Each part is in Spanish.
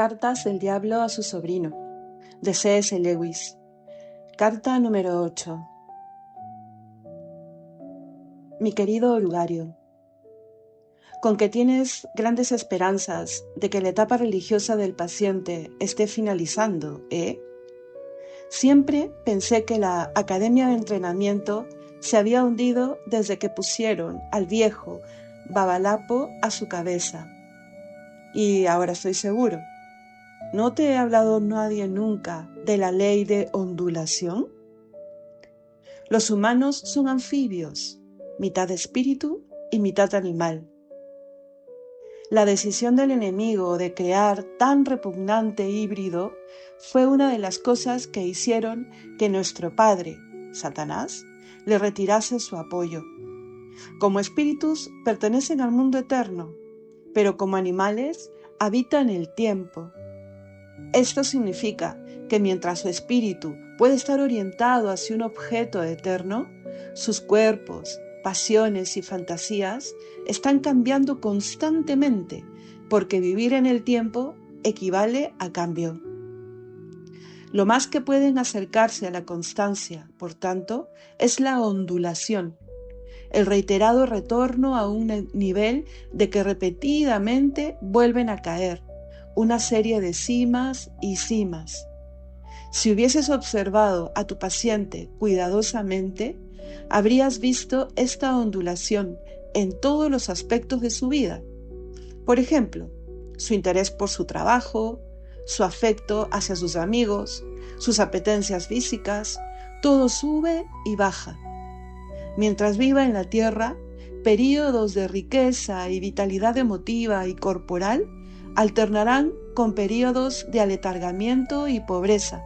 Cartas del diablo a su sobrino, de C.S. Lewis. Carta número 8. Mi querido Orugario, con que tienes grandes esperanzas de que la etapa religiosa del paciente esté finalizando, ¿eh? Siempre pensé que la academia de entrenamiento se había hundido desde que pusieron al viejo Babalapo a su cabeza. Y ahora estoy seguro. ¿No te he hablado nadie nunca de la ley de ondulación? Los humanos son anfibios, mitad espíritu y mitad animal. La decisión del enemigo de crear tan repugnante híbrido fue una de las cosas que hicieron que nuestro padre, Satanás, le retirase su apoyo. Como espíritus pertenecen al mundo eterno, pero como animales habitan el tiempo. Esto significa que mientras su espíritu puede estar orientado hacia un objeto eterno, sus cuerpos, pasiones y fantasías están cambiando constantemente, porque vivir en el tiempo equivale a cambio. Lo más que pueden acercarse a la constancia, por tanto, es la ondulación, el reiterado retorno a un nivel de que repetidamente vuelven a caer, una serie de cimas y cimas. Si hubieses observado a tu paciente cuidadosamente, habrías visto esta ondulación en todos los aspectos de su vida. Por ejemplo, su interés por su trabajo, su afecto hacia sus amigos, sus apetencias físicas, todo sube y baja. Mientras viva en la tierra, períodos de riqueza y vitalidad emotiva y corporal alternarán con períodos de aletargamiento y pobreza.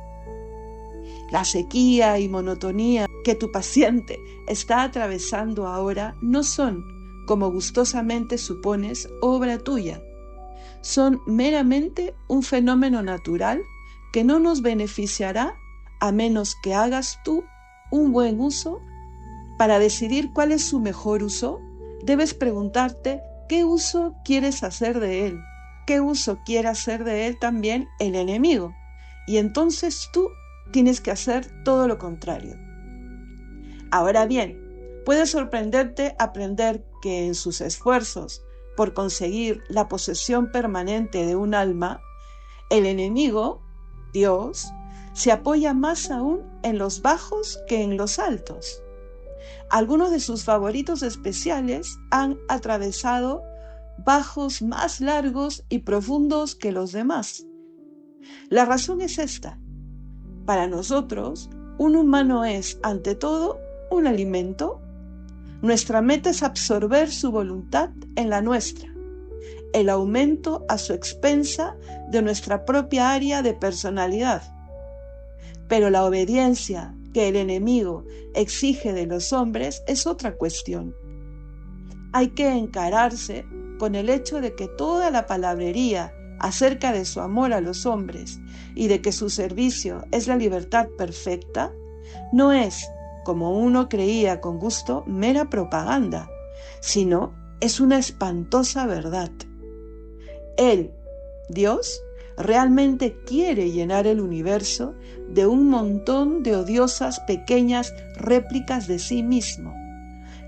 La sequía y monotonía que tu paciente está atravesando ahora no son, como gustosamente supones, obra tuya. Son meramente un fenómeno natural que no nos beneficiará a menos que hagas tú un buen uso. Para decidir cuál es su mejor uso, debes preguntarte qué uso quieres hacer de él, qué uso quiere hacer de él también el enemigo, y entonces tú tienes que hacer todo lo contrario. Ahora bien, puede sorprenderte aprender que en sus esfuerzos por conseguir la posesión permanente de un alma, el enemigo, Dios, se apoya más aún en los bajos que en los altos. Algunos de sus favoritos especiales han atravesado bajos más largos y profundos que los demás. La razón es esta. Para nosotros, un humano es, ante todo, un alimento. Nuestra meta es absorber su voluntad en la nuestra, el aumento a su expensa de nuestra propia área de personalidad. Pero la obediencia que el enemigo exige de los hombres es otra cuestión. Hay que encararse con el hecho de que toda la palabrería acerca de su amor a los hombres y de que su servicio es la libertad perfecta, no es, como uno creía con gusto, mera propaganda, sino es una espantosa verdad. Él, Dios, realmente quiere llenar el universo de un montón de odiosas pequeñas réplicas de sí mismo,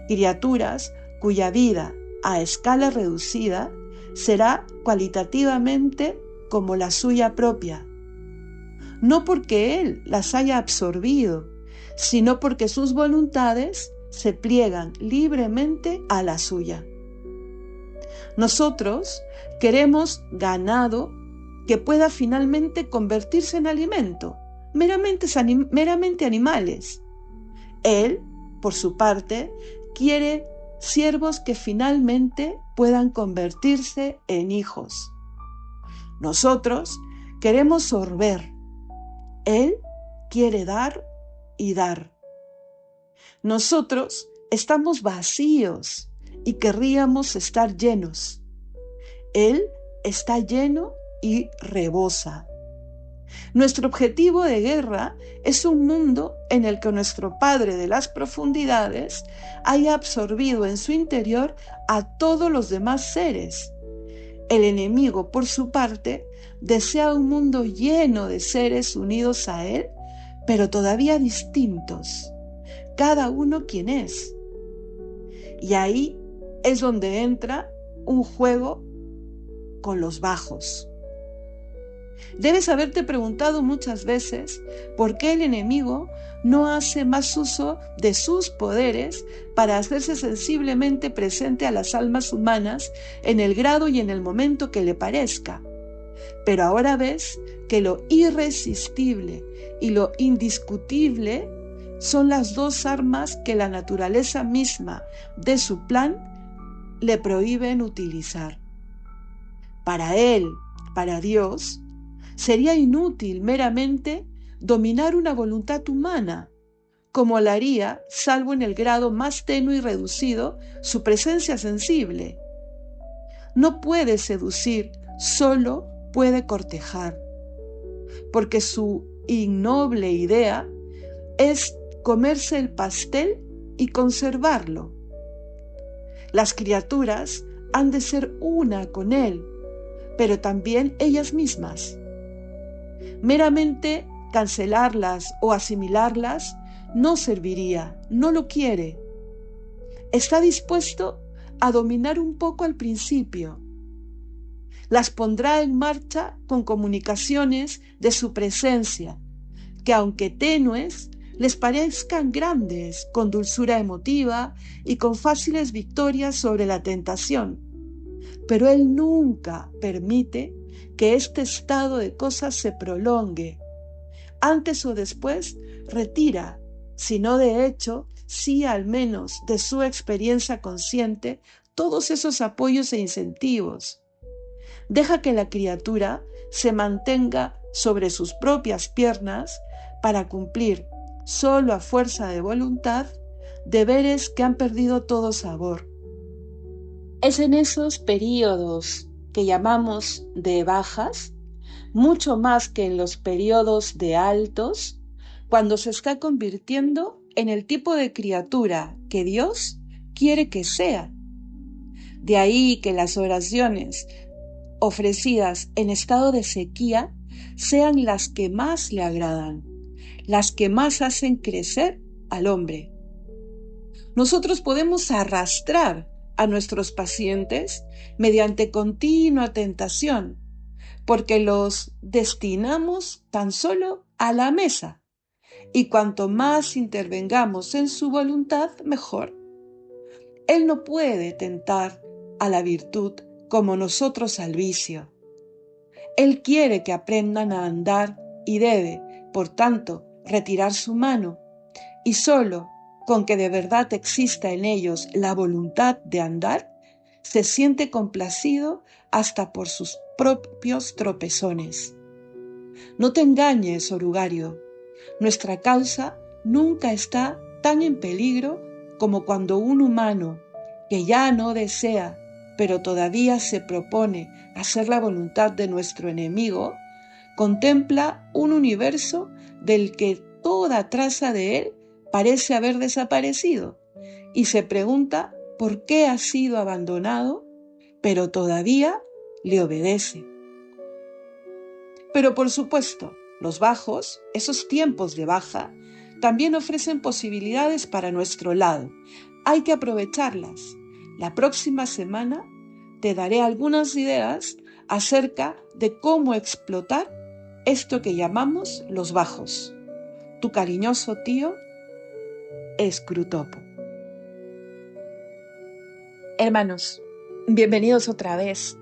criaturas cuya vida, a escala reducida, será cualitativamente como la suya propia, no porque Él las haya absorbido, sino porque sus voluntades se pliegan libremente a la suya. Nosotros queremos ganado que pueda finalmente convertirse en alimento, meramente animales. Él, por su parte, quiere siervos que finalmente puedan convertirse en hijos. Nosotros queremos sorber. Él quiere dar y dar. Nosotros estamos vacíos y querríamos estar llenos. Él está lleno y rebosa. Nuestro objetivo de guerra es un mundo en el que nuestro Padre de las profundidades haya absorbido en su interior a todos los demás seres. El enemigo, por su parte, desea un mundo lleno de seres unidos a él, pero todavía distintos, cada uno quien es. Y ahí es donde entra un juego con los bajos. Debes haberte preguntado muchas veces por qué el enemigo no hace más uso de sus poderes para hacerse sensiblemente presente a las almas humanas en el grado y en el momento que le parezca. Pero ahora ves que lo irresistible y lo indiscutible son las dos armas que la naturaleza misma de su plan le prohíben utilizar. Para él, para Dios, sería inútil meramente dominar una voluntad humana, como la haría, salvo en el grado más tenue y reducido, su presencia sensible. No puede seducir, solo puede cortejar, porque su ignoble idea es comerse el pastel y conservarlo. Las criaturas han de ser una con él, pero también ellas mismas. Meramente cancelarlas o asimilarlas no serviría, no lo quiere. Está dispuesto a dominar un poco al principio. Las pondrá en marcha con comunicaciones de su presencia, que aunque tenues, les parezcan grandes, con dulzura emotiva y con fáciles victorias sobre la tentación. Pero él nunca permite que este estado de cosas se prolongue. Antes o después retira, si no de hecho, sí al menos de su experiencia consciente, todos esos apoyos e incentivos. Deja que la criatura se mantenga sobre sus propias piernas para cumplir, solo a fuerza de voluntad, deberes que han perdido todo sabor. Es en esos períodos que llamamos de bajas, mucho más que en los periodos de altos, cuando se está convirtiendo en el tipo de criatura que Dios quiere que sea. De ahí que las oraciones ofrecidas en estado de sequía sean las que más le agradan, las que más hacen crecer al hombre. Nosotros podemos arrastrar a nuestros pacientes mediante continua tentación, porque los destinamos tan solo a la mesa, y cuanto más intervengamos en su voluntad, mejor. Él no puede tentar a la virtud como nosotros al vicio. Él quiere que aprendan a andar y debe, por tanto, retirar su mano, y solo con que de verdad exista en ellos la voluntad de andar, se siente complacido hasta por sus propios tropezones. No te engañes, orugario, nuestra causa nunca está tan en peligro como cuando un humano, que ya no desea, pero todavía se propone hacer la voluntad de nuestro enemigo, contempla un universo del que toda traza de él parece haber desaparecido y se pregunta por qué ha sido abandonado, pero todavía le obedece. Pero por supuesto, los bajos, esos tiempos de baja, también ofrecen posibilidades para nuestro lado. Hay que aprovecharlas. La próxima semana te daré algunas ideas acerca de cómo explotar esto que llamamos los bajos. Tu cariñoso tío, Scrutopo. Hermanos, bienvenidos otra vez.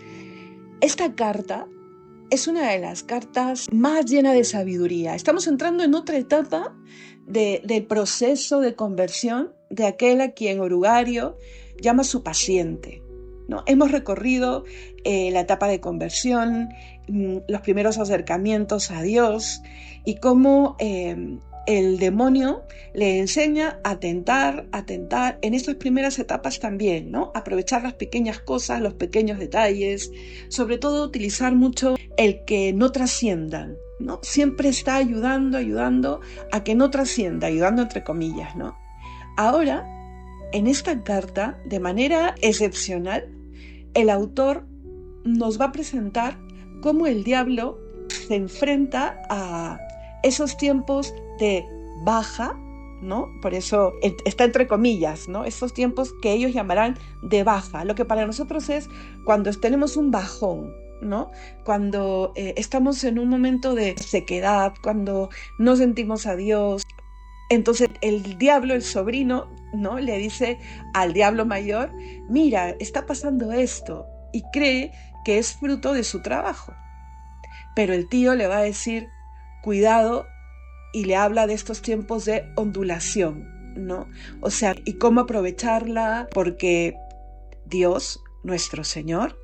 Esta carta es una de las cartas más llenas de sabiduría. Estamos entrando en otra etapa del proceso de conversión de aquel a quien Orugario llama su paciente, ¿no? Hemos recorrido la etapa de conversión, los primeros acercamientos a Dios y cómo el demonio le enseña a tentar en estas primeras etapas también, ¿no? Aprovechar las pequeñas cosas, los pequeños detalles, sobre todo utilizar mucho el que no trasciendan, ¿no? Siempre está ayudando a que no trascienda, ayudando entre comillas, ¿no? Ahora, en esta carta, de manera excepcional, el autor nos va a presentar cómo el diablo se enfrenta a esos tiempos de baja, ¿no? Por eso está entre comillas, ¿no? Estos tiempos que ellos llamarán de baja, lo que para nosotros es cuando tenemos un bajón, ¿no? Cuando estamos en un momento de sequedad, cuando no sentimos a Dios. Entonces el diablo, el sobrino, ¿no? Le dice al diablo mayor, mira, está pasando esto, y cree que es fruto de su trabajo. Pero el tío le va a decir, cuidado, y le habla de estos tiempos de ondulación, ¿no? O sea, y cómo aprovecharla, porque Dios, nuestro Señor,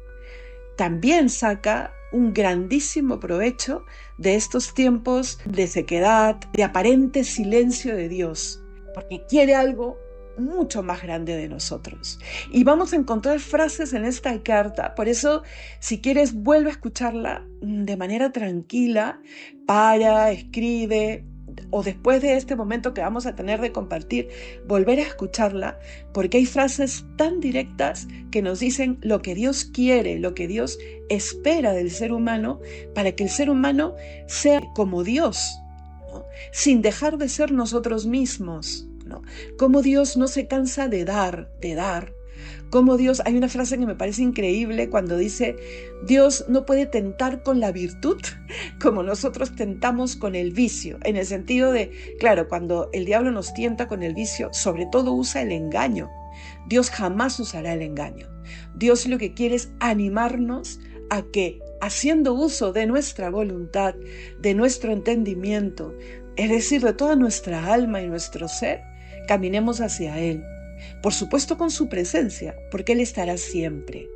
también saca un grandísimo provecho de estos tiempos de sequedad, de aparente silencio de Dios, porque quiere algo mucho más grande de nosotros. Y vamos a encontrar frases en esta carta, por eso si quieres vuelve a escucharla de manera tranquila, escribe, o después de este momento que vamos a tener de compartir, volver a escucharla, porque hay frases tan directas que nos dicen lo que Dios quiere, lo que Dios espera del ser humano, para que el ser humano sea como Dios, ¿no? Sin dejar de ser nosotros mismos, ¿no? Como Dios no se cansa de dar, como Dios, hay una frase que me parece increíble cuando dice, Dios no puede tentar con la virtud como nosotros tentamos con el vicio, en el sentido de, claro, cuando el diablo nos tienta con el vicio, sobre todo usa el engaño. Dios jamás usará el engaño. Dios lo que quiere es animarnos a que, haciendo uso de nuestra voluntad, de nuestro entendimiento, es decir, de toda nuestra alma y nuestro ser, caminemos hacia Él. Por supuesto con su presencia, porque Él estará siempre.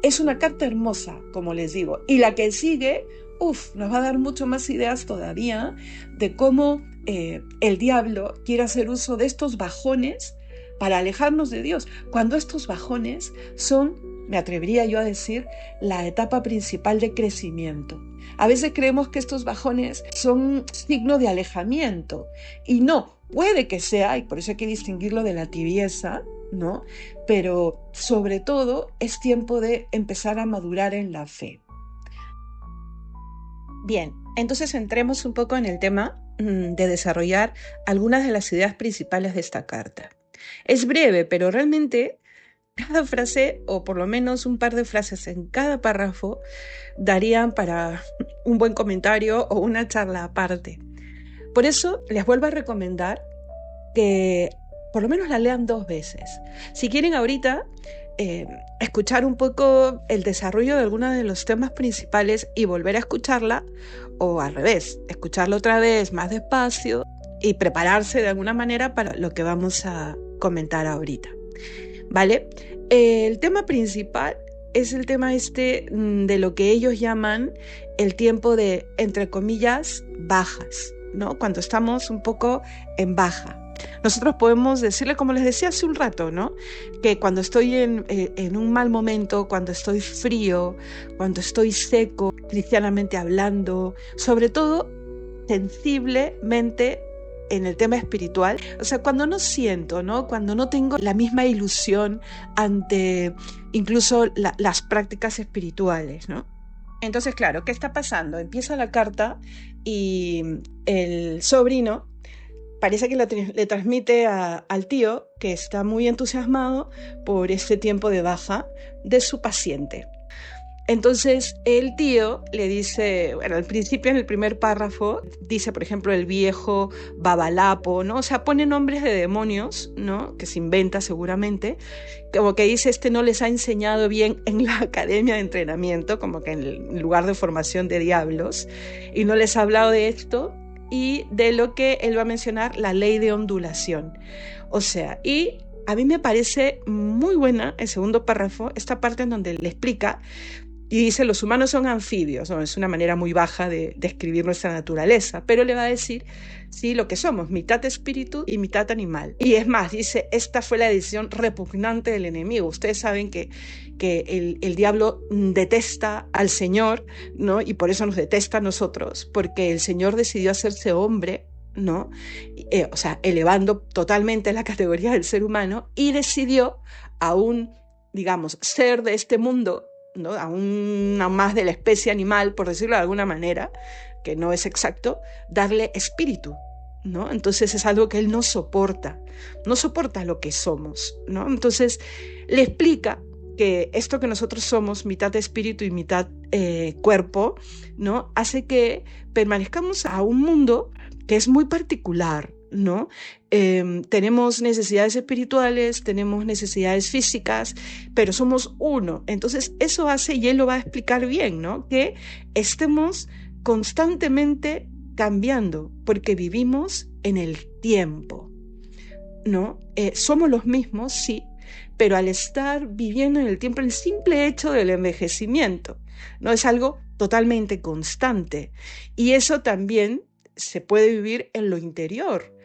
Es una carta hermosa, como les digo, y la que sigue, nos va a dar mucho más ideas todavía de cómo el diablo quiere hacer uso de estos bajones para alejarnos de Dios, cuando estos bajones son, me atrevería yo a decir, la etapa principal de crecimiento. A veces creemos que estos bajones son signo de alejamiento, y no, puede que sea, y por eso hay que distinguirlo de la tibieza, ¿no? Pero sobre todo es tiempo de empezar a madurar en la fe. Bien, entonces entremos un poco en el tema de desarrollar algunas de las ideas principales de esta carta. Es breve, pero realmente cada frase, o por lo menos un par de frases en cada párrafo, darían para un buen comentario o una charla aparte. Por eso les vuelvo a recomendar que por lo menos la lean 2 veces. Si quieren ahorita escuchar un poco el desarrollo de algunos de los temas principales y volver a escucharla, o al revés, escucharla otra vez más despacio y prepararse de alguna manera para lo que vamos a comentar ahorita, ¿vale? El tema principal es el tema de lo que ellos llaman el tiempo de, entre comillas, bajas, ¿no? Cuando estamos un poco en baja. Nosotros podemos decirle, como les decía hace un rato, ¿no? Que cuando estoy en un mal momento, cuando estoy frío, cuando estoy seco, cristianamente hablando, sobre todo sensiblemente en el tema espiritual, o sea, cuando no siento, ¿no? Cuando no tengo la misma ilusión ante incluso las prácticas espirituales, ¿no? Entonces, claro, ¿qué está pasando? Empieza la carta y el sobrino parece que le transmite al tío que está muy entusiasmado por este tiempo de baja de su paciente. Entonces el tío le dice, bueno, al principio en el primer párrafo dice, por ejemplo, el viejo Babalapo, ¿no? O sea, pone nombres de demonios, ¿no? Que se inventa seguramente, como que dice, no les ha enseñado bien en la academia de entrenamiento, como que en el lugar de formación de diablos, y no les ha hablado de esto y de lo que él va a mencionar, la ley de ondulación. O sea, y a mí me parece muy buena el segundo párrafo, esta parte en donde le explica y dice, los humanos son anfibios, ¿no? Es una manera muy baja de describir nuestra naturaleza, pero le va a decir, sí, lo que somos, mitad espíritu y mitad animal. Y es más, dice, esta fue la decisión repugnante del enemigo. Ustedes saben que el diablo detesta al Señor, ¿no? Y por eso nos detesta a nosotros, porque el Señor decidió hacerse hombre, ¿no? O sea, elevando totalmente la categoría del ser humano, y decidió a un, digamos, ser de este mundo ¿no? A una más de la especie animal, por decirlo de alguna manera, que no es exacto, darle espíritu, ¿no? Entonces es algo que él no soporta lo que somos, ¿no? Entonces le explica que esto que nosotros somos, mitad espíritu y mitad cuerpo, ¿no? Hace que permanezcamos a un mundo que es muy particular, ¿no? Tenemos necesidades espirituales, tenemos necesidades físicas, pero somos uno. Entonces eso hace, y él lo va a explicar bien, ¿no? Que estemos constantemente cambiando, porque vivimos en el tiempo, ¿no? Somos los mismos, sí, pero al estar viviendo en el tiempo, el simple hecho del envejecimiento, ¿no? Es algo totalmente constante. Y eso también se puede vivir en lo interior,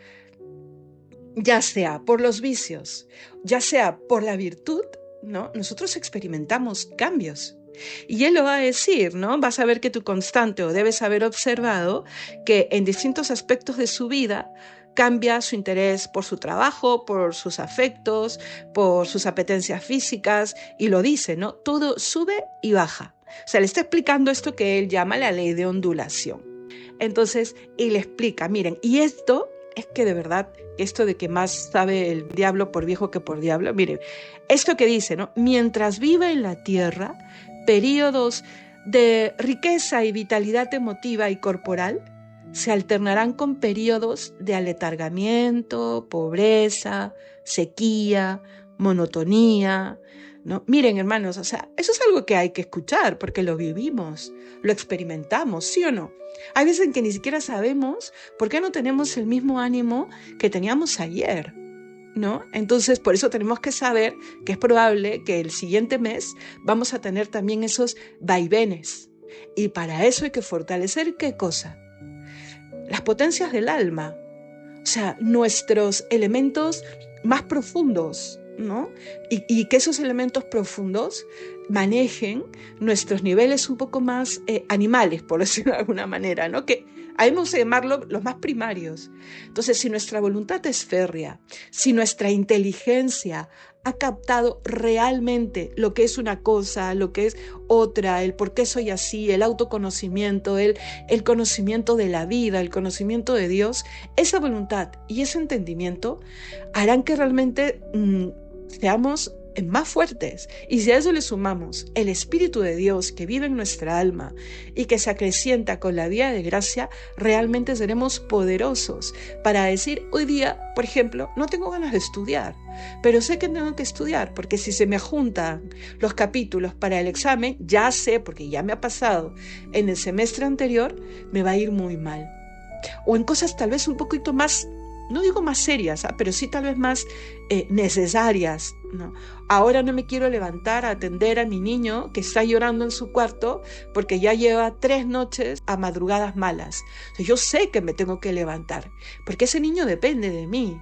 ya sea por los vicios, ya sea por la virtud, ¿no? Nosotros experimentamos cambios. Y él lo va a decir, ¿no? Vas a ver que tu constante, o debes haber observado, que en distintos aspectos de su vida cambia su interés por su trabajo, por sus afectos, por sus apetencias físicas, y lo dice, ¿no? Todo sube y baja. O sea, le está explicando esto que él llama la ley de ondulación. Entonces, y le explica, miren, y esto es que de verdad, esto de que más sabe el diablo por viejo que por diablo, miren, esto que dice, ¿no? Mientras viva en la tierra, periodos de riqueza y vitalidad emotiva y corporal se alternarán con periodos de aletargamiento, pobreza, sequía, monotonía, ¿no? Miren, hermanos, o sea, eso es algo que hay que escuchar porque lo vivimos, lo experimentamos, ¿sí o no? Hay veces en que ni siquiera sabemos por qué no tenemos el mismo ánimo que teníamos ayer, ¿no? Entonces, por eso tenemos que saber que es probable que el siguiente mes vamos a tener también esos vaivenes. Y para eso hay que fortalecer, ¿qué cosa? Las potencias del alma, o sea, nuestros elementos más profundos, ¿no? Y que esos elementos profundos manejen nuestros niveles un poco más animales, por decirlo de alguna manera, ¿no? Que ahí vamos a llamarlo los más primarios. Entonces, si nuestra voluntad es férrea, si nuestra inteligencia ha captado realmente lo que es una cosa, lo que es otra, el por qué soy así, el autoconocimiento, el conocimiento de la vida, el conocimiento de Dios, esa voluntad y ese entendimiento harán que realmente seamos más fuertes. Y si a eso le sumamos el Espíritu de Dios que vive en nuestra alma y que se acrecienta con la vida de gracia, realmente seremos poderosos para decir, hoy día, por ejemplo, no tengo ganas de estudiar, pero sé que tengo que estudiar, porque si se me juntan los capítulos para el examen, ya sé, porque ya me ha pasado en el semestre anterior, me va a ir muy mal. O en cosas tal vez un poquito más, no digo más serias, pero sí tal vez más necesarias, ¿no? Ahora no me quiero levantar a atender a mi niño que está llorando en su cuarto porque ya lleva 3 noches a madrugadas malas. O sea, yo sé que me tengo que levantar porque ese niño depende de mí,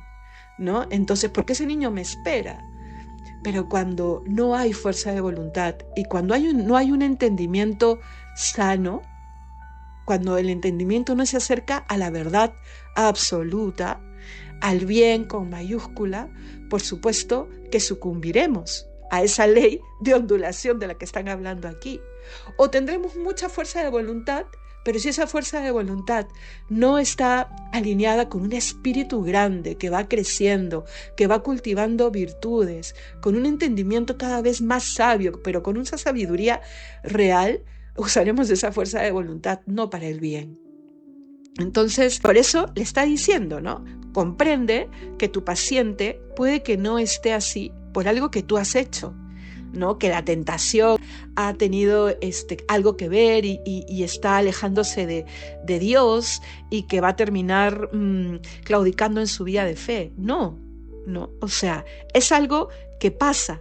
¿no? Entonces, porque ese niño me espera. Pero cuando no hay fuerza de voluntad y cuando no hay un entendimiento sano, cuando el entendimiento no se acerca a la verdad absoluta, al bien con mayúscula, por supuesto que sucumbiremos a esa ley de ondulación de la que están hablando aquí. O tendremos mucha fuerza de voluntad, pero si esa fuerza de voluntad no está alineada con un espíritu grande que va creciendo, que va cultivando virtudes, con un entendimiento cada vez más sabio, pero con una sabiduría real, usaremos esa fuerza de voluntad no para el bien. Entonces, por eso le está diciendo, ¿no? Comprende que tu paciente puede que no esté así por algo que tú has hecho, ¿no? Que la tentación ha tenido algo que ver y está alejándose de Dios y que va a terminar claudicando en su vida de fe. No, o sea, es algo que pasa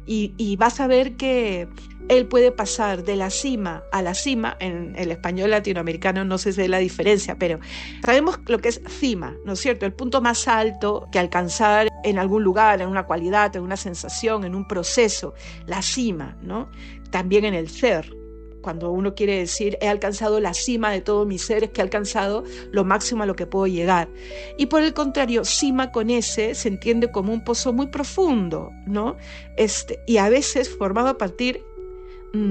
y vas a ver que él puede pasar de la cima a la cima. En el español latinoamericano no sé si es la diferencia, pero sabemos lo que es cima, ¿no es cierto? El punto más alto que alcanzar en algún lugar, en una cualidad, en una sensación, en un proceso, la cima, ¿no? También en el ser. Cuando uno quiere decir, he alcanzado la cima de todo mi ser, es que he alcanzado lo máximo a lo que puedo llegar. Y por el contrario, cima con S se entiende como un pozo muy profundo, ¿no? Y a veces formado a partir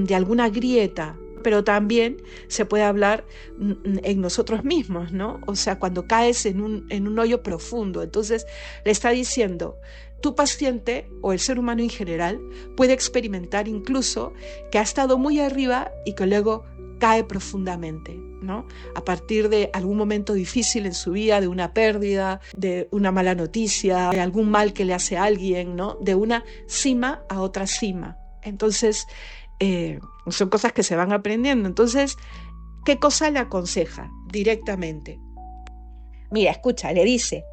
de alguna grieta, pero también se puede hablar en nosotros mismos, ¿no? O sea, cuando caes en un hoyo profundo. Entonces le está diciendo, tu paciente o el ser humano en general puede experimentar incluso que ha estado muy arriba y que luego cae profundamente, ¿no? A partir de algún momento difícil en su vida, de una pérdida, de una mala noticia, de algún mal que le hace a alguien, ¿no? De una cima a otra cima. Entonces, son cosas que se van aprendiendo. Entonces, ¿qué cosa le aconseja directamente? Mira, escucha, le dice,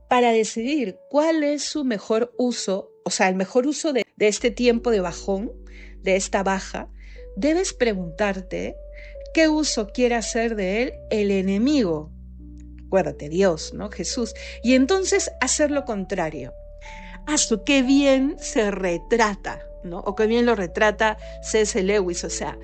para decidir cuál es su mejor uso, o sea, el mejor uso de este tiempo de bajón, de esta baja, debes preguntarte qué uso quiere hacer de él el enemigo. Acuérdate, Dios, ¿no? Jesús. Y entonces hacer lo contrario. Qué bien se retrata, ¿no? O qué bien lo retrata C.S. Lewis, o sea,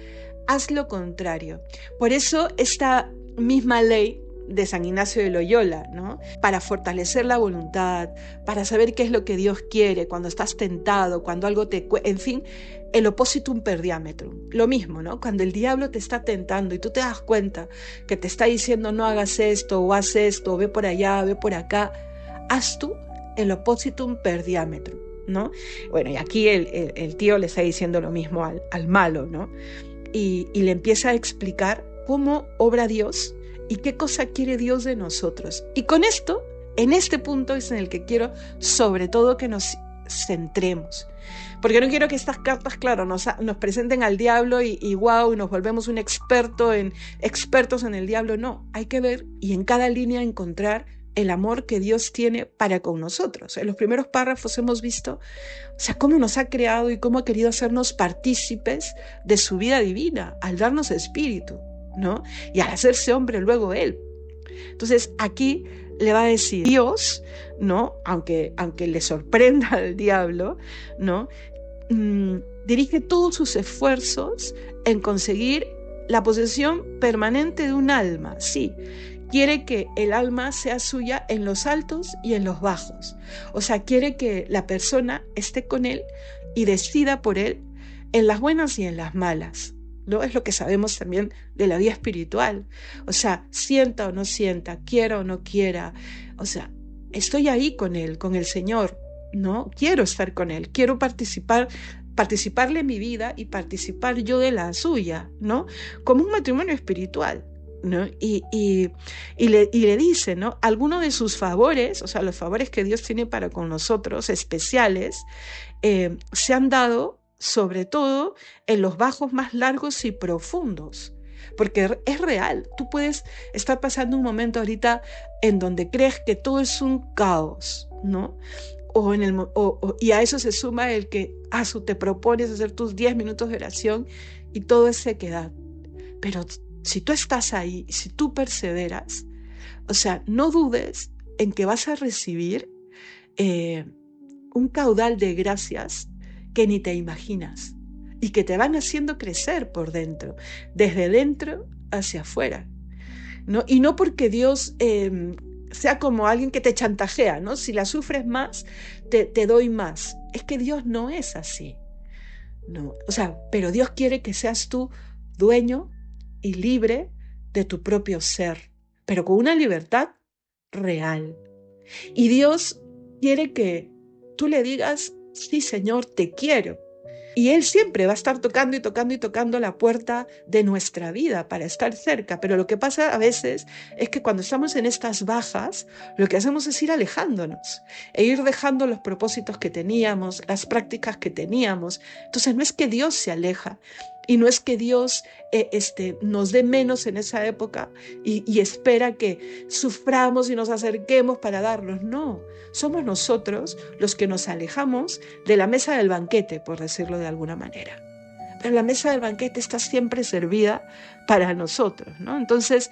haz lo contrario. Por eso esta misma ley de San Ignacio de Loyola, ¿no? Para fortalecer la voluntad, para saber qué es lo que Dios quiere cuando estás tentado, cuando algo en fin, el oppositum per diametrum. Lo mismo, ¿no? Cuando el diablo te está tentando y tú te das cuenta que te está diciendo no hagas esto, o haz esto, o ve por allá, ve por acá, haz tú el oppositum per diametrum, ¿no? Bueno, y aquí el tío le está diciendo lo mismo al malo, ¿no? Y le empieza a explicar cómo obra Dios y qué cosa quiere Dios de nosotros. Y con esto, en este punto es en el que quiero sobre todo que nos centremos. Porque no quiero que estas cartas, claro, nos presenten al diablo y wow, y nos volvemos expertos en el diablo. No, hay que ver y en cada línea encontrar el amor que Dios tiene para con nosotros. En los primeros párrafos hemos visto, o sea, cómo nos ha creado y cómo ha querido hacernos partícipes de su vida divina, al darnos espíritu, ¿no? Y al hacerse hombre luego Él. Entonces aquí le va a decir Dios, ¿no? Aunque le sorprenda al diablo, ¿no? Dirige todos sus esfuerzos en conseguir la posesión permanente de un alma, sí. Quiere que el alma sea suya en los altos y en los bajos. O sea, quiere que la persona esté con él y decida por él en las buenas y en las malas, ¿no? Es lo que sabemos también de la vida espiritual. O sea, sienta o no sienta, quiera o no quiera. O sea, estoy ahí con él, con el Señor, ¿no? Quiero estar con él, quiero participarle en mi vida y participar yo de la suya, ¿no? Como un matrimonio espiritual, ¿no? Y le dice, ¿no? Algunos de sus favores, o sea, los favores que Dios tiene para con nosotros, especiales, se han dado sobre todo en los bajos más largos y profundos, porque es real. Tú puedes estar pasando un momento ahorita en donde crees que todo es un caos, ¿no? Y a eso se suma el que te propones hacer tus 10 minutos de oración y todo es sequedad. Pero si tú estás ahí, si tú perseveras, o sea, no dudes en que vas a recibir un caudal de gracias que ni te imaginas y que te van haciendo crecer por dentro, desde dentro hacia afuera, ¿no? Y no porque Dios sea como alguien que te chantajea, ¿no? Si la sufres más, te doy más. Es que Dios no es así, ¿no? O sea, pero Dios quiere que seas tú dueño y libre de tu propio ser, pero con una libertad real. Y Dios quiere que tú le digas, sí, Señor, te quiero. Y Él siempre va a estar tocando y tocando y tocando la puerta de nuestra vida para estar cerca. Pero lo que pasa a veces es que cuando estamos en estas bajas, lo que hacemos es ir alejándonos e ir dejando los propósitos que teníamos, las prácticas que teníamos. Entonces no es que Dios se aleja y no es que Dios nos dé menos en esa época y espera que suframos y nos acerquemos para darnos. No, somos nosotros los que nos alejamos de la mesa del banquete, por decirlo de alguna manera. Pero la mesa del banquete está siempre servida para nosotros, ¿no? Entonces,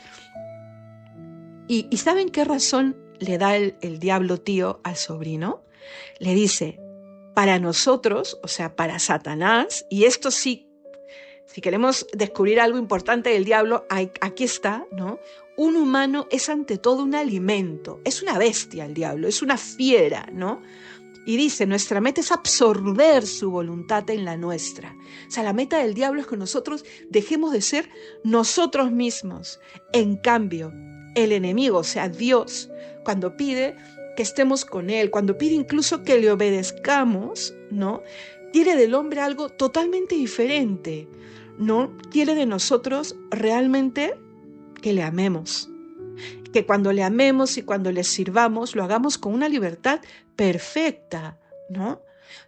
¿y saben qué razón le da el diablo tío al sobrino? Le dice, para nosotros, o sea, para Satanás, y esto sí, si queremos descubrir algo importante del diablo, aquí está, ¿no? Un humano es ante todo un alimento, es una bestia el diablo, es una fiera, ¿no? Y dice, nuestra meta es absorber su voluntad en la nuestra. O sea, la meta del diablo es que nosotros dejemos de ser nosotros mismos. En cambio, el enemigo, o sea, Dios, cuando pide que estemos con Él, cuando pide incluso que le obedezcamos, ¿no? Quiere del hombre algo totalmente diferente, ¿no? Quiere de nosotros realmente que le amemos. Que cuando le amemos y cuando le sirvamos, lo hagamos con una libertad perfecta, ¿no?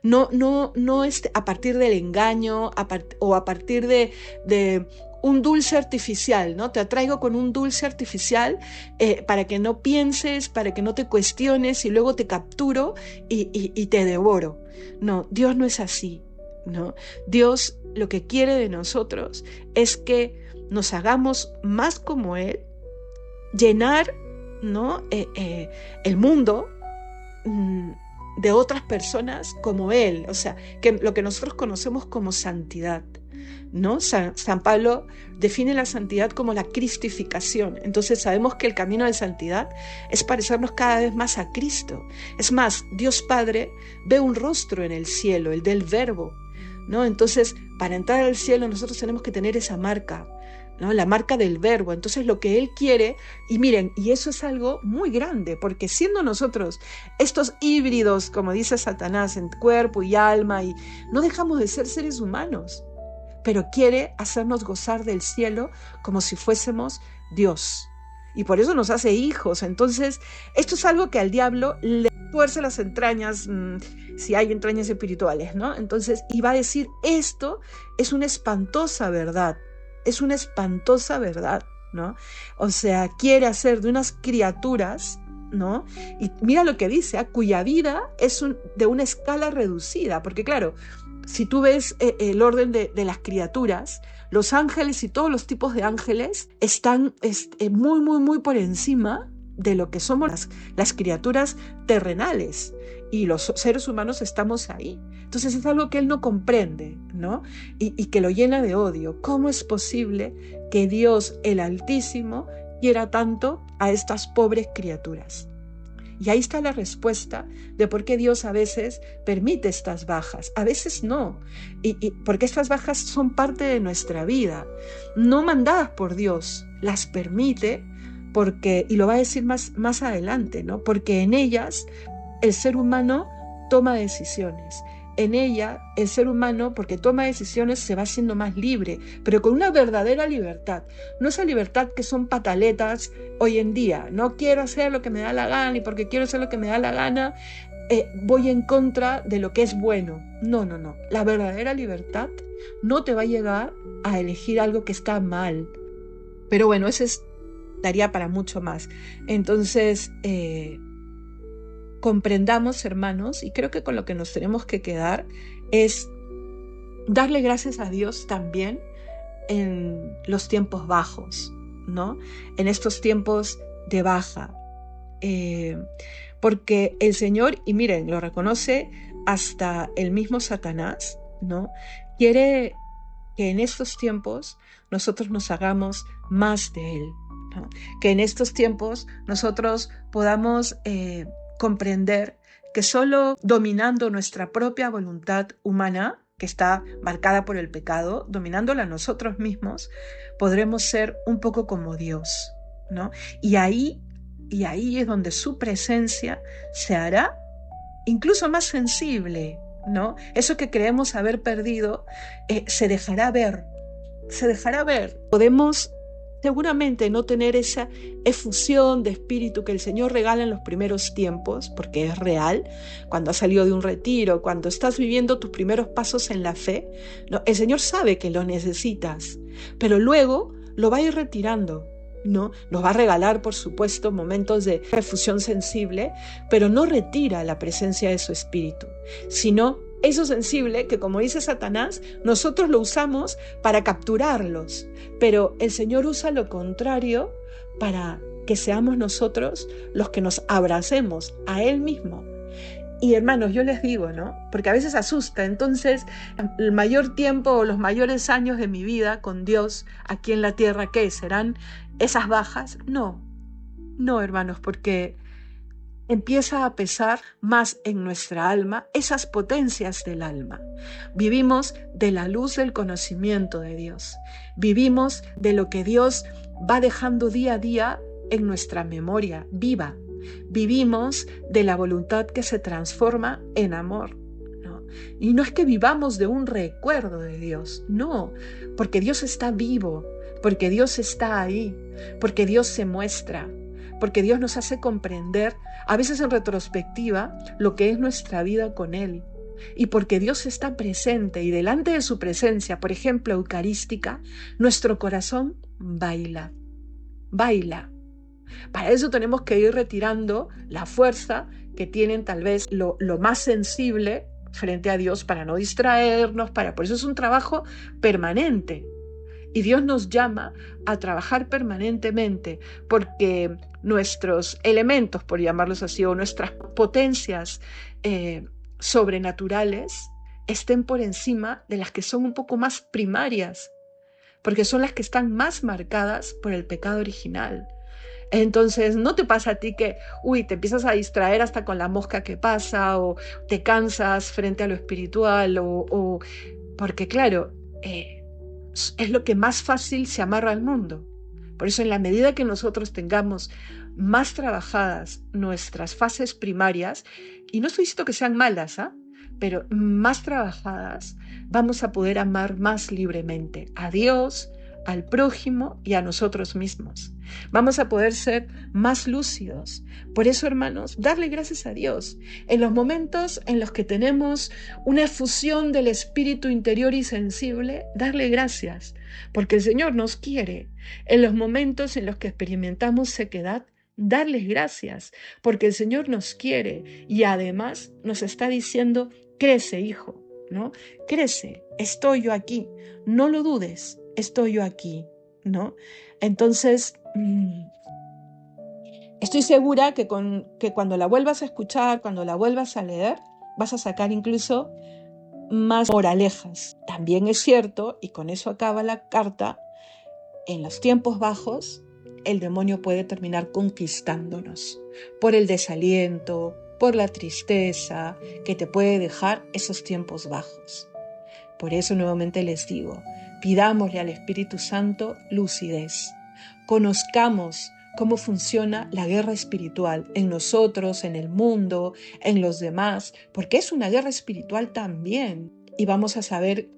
No es a partir del engaño o a partir de un dulce artificial, ¿no? Te atraigo con un dulce artificial para que no pienses, para que no te cuestiones y luego te capturo y te devoro. No, Dios no es así, ¿no? Dios lo que quiere de nosotros es que nos hagamos más como Él, llenar, ¿no? El mundo de otras personas como Él, o sea, que lo que nosotros conocemos como santidad, ¿no? San Pablo define la santidad como la cristificación. Entonces sabemos que el camino de santidad es parecernos cada vez más a Cristo. Es más, Dios Padre ve un rostro en el cielo, el del Verbo, ¿no? Entonces, para entrar al cielo nosotros tenemos que tener esa marca, ¿no? La marca del Verbo. Entonces lo que Él quiere, y miren, y eso es algo muy grande, porque siendo nosotros estos híbridos, como dice Satanás, en cuerpo y alma, y no dejamos de ser seres humanos, pero quiere hacernos gozar del cielo como si fuésemos Dios. Y por eso nos hace hijos. Entonces, esto es algo que al diablo le tuerce las entrañas, si hay entrañas espirituales, ¿no? Entonces, y va a decir, esto es una espantosa verdad. Es una espantosa verdad, ¿no? O sea, quiere hacer de unas criaturas, ¿no? Y mira lo que dice, cuya vida es de una escala reducida, porque claro, si tú ves el orden de las criaturas, los ángeles y todos los tipos de ángeles están muy, muy, muy por encima de lo que somos las criaturas terrenales, y los seres humanos estamos ahí. Entonces es algo que él no comprende, ¿no? Y que lo llena de odio. ¿Cómo es posible que Dios, el Altísimo, quiera tanto a estas pobres criaturas? Y ahí está la respuesta de por qué Dios a veces permite estas bajas, a veces no, y porque estas bajas son parte de nuestra vida, no mandadas por Dios, las permite porque, y lo va a decir más adelante, ¿no? Porque en ellas el ser humano toma decisiones. En ella, el ser humano, porque toma decisiones, se va haciendo más libre, pero con una verdadera libertad. No esa libertad que son pataletas hoy en día. No quiero hacer lo que me da la gana y porque quiero hacer lo que me da la gana, voy en contra de lo que es bueno. No. La verdadera libertad no te va a llevar a elegir algo que está mal. Pero bueno, daría para mucho más. Entonces, comprendamos, hermanos, y creo que con lo que nos tenemos que quedar es darle gracias a Dios también en los tiempos bajos, ¿no? En estos tiempos de baja, porque el Señor, y miren, lo reconoce hasta el mismo Satanás, ¿no? Quiere que en estos tiempos nosotros nos hagamos más de Él, ¿no? Que en estos tiempos nosotros podamos comprender que solo dominando nuestra propia voluntad humana, que está marcada por el pecado, dominándola nosotros mismos, podremos ser un poco como Dios, ¿no? Y ahí es donde su presencia se hará incluso más sensible, ¿no? Eso que creemos haber perdido se dejará ver. Podemos seguramente no tener esa efusión de espíritu que el Señor regala en los primeros tiempos, porque es real, cuando has salido de un retiro, cuando estás viviendo tus primeros pasos en la fe, ¿no? El Señor sabe que lo necesitas, pero luego lo va a ir retirando, ¿no? Nos va a regalar, por supuesto, momentos de efusión sensible, pero no retira la presencia de su espíritu, sino eso sensible que, como dice Satanás, nosotros lo usamos para capturarlos, pero el Señor usa lo contrario para que seamos nosotros los que nos abracemos a Él mismo. Y hermanos, yo les digo, ¿no? Porque a veces asusta. Entonces, el mayor tiempo o los mayores años de mi vida con Dios aquí en la tierra, ¿qué serán esas bajas? No, hermanos, porque empieza a pesar más en nuestra alma esas potencias del alma. Vivimos de la luz del conocimiento de Dios. Vivimos de lo que Dios va dejando día a día en nuestra memoria viva. Vivimos de la voluntad que se transforma en amor, ¿no? Y no es que vivamos de un recuerdo de Dios, no, porque Dios está vivo, porque Dios está ahí, porque Dios se muestra, porque Dios nos hace comprender, a veces en retrospectiva, lo que es nuestra vida con Él. Y porque Dios está presente y delante de su presencia, por ejemplo, eucarística, nuestro corazón baila, baila. Para eso tenemos que ir retirando la fuerza que tienen tal vez lo más sensible frente a Dios para no distraernos, por eso es un trabajo permanente. Y Dios nos llama a trabajar permanentemente porque nuestros elementos, por llamarlos así, o nuestras potencias sobrenaturales estén por encima de las que son un poco más primarias, porque son las que están más marcadas por el pecado original. Entonces, no te pasa a ti que, te empiezas a distraer hasta con la mosca que pasa, o te cansas frente a lo espiritual, porque claro, es lo que más fácil se amarra al mundo. Por eso, en la medida que nosotros tengamos más trabajadas nuestras fases primarias, y no estoy diciendo que sean malas, pero más trabajadas, vamos a poder amar más libremente a Dios, al prójimo y a nosotros mismos. Vamos a poder ser más lúcidos. Por eso, hermanos, darle gracias a Dios. En los momentos en los que tenemos una efusión del espíritu interior y sensible, darle gracias, porque el Señor nos quiere. En los momentos en los que experimentamos sequedad, darles gracias, porque el Señor nos quiere y además nos está diciendo, crece, hijo, ¿no? Crece, estoy yo aquí, no lo dudes. Estoy yo aquí, ¿no? Entonces, estoy segura que cuando la vuelvas a escuchar, cuando la vuelvas a leer, vas a sacar incluso más moralejas. También es cierto, y con eso acaba la carta, en los tiempos bajos, el demonio puede terminar conquistándonos por el desaliento, por la tristeza que te puede dejar esos tiempos bajos. Por eso nuevamente les digo, pidámosle al Espíritu Santo lucidez. Conozcamos cómo funciona la guerra espiritual en nosotros, en el mundo, en los demás, porque es una guerra espiritual también. Y vamos a saber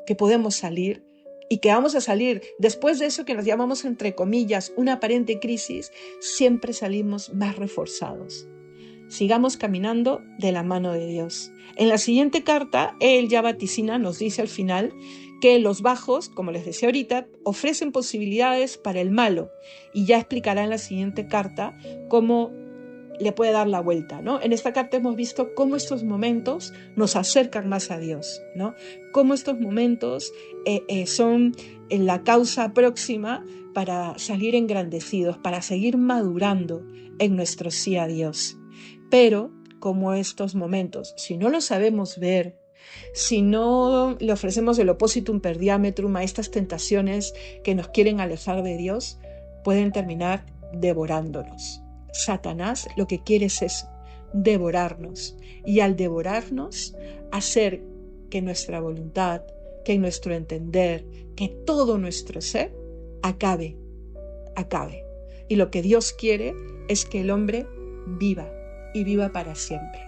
que podemos salir y que vamos a salir después de eso que nos llamamos, entre comillas, una aparente crisis, siempre salimos más reforzados. Sigamos caminando de la mano de Dios. En la siguiente carta, él ya vaticina, nos dice al final, que los bajos, como les decía ahorita, ofrecen posibilidades para el malo, y ya explicará en la siguiente carta cómo le puede dar la vuelta, ¿no? En esta carta hemos visto cómo estos momentos nos acercan más a Dios, ¿no? Cómo estos momentos son la causa próxima para salir engrandecidos, para seguir madurando en nuestro sí a Dios. Pero como estos momentos, si no los sabemos ver, si no le ofrecemos el oppositum per diametrum a estas tentaciones que nos quieren alejar de Dios, pueden terminar devorándonos. Satanás lo que quiere es eso, devorarnos. Y al devorarnos, hacer que nuestra voluntad, que nuestro entender, que todo nuestro ser acabe. Y lo que Dios quiere es que el hombre viva y viva para siempre.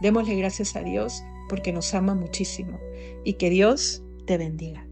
Démosle gracias a Dios porque nos ama muchísimo y que Dios te bendiga.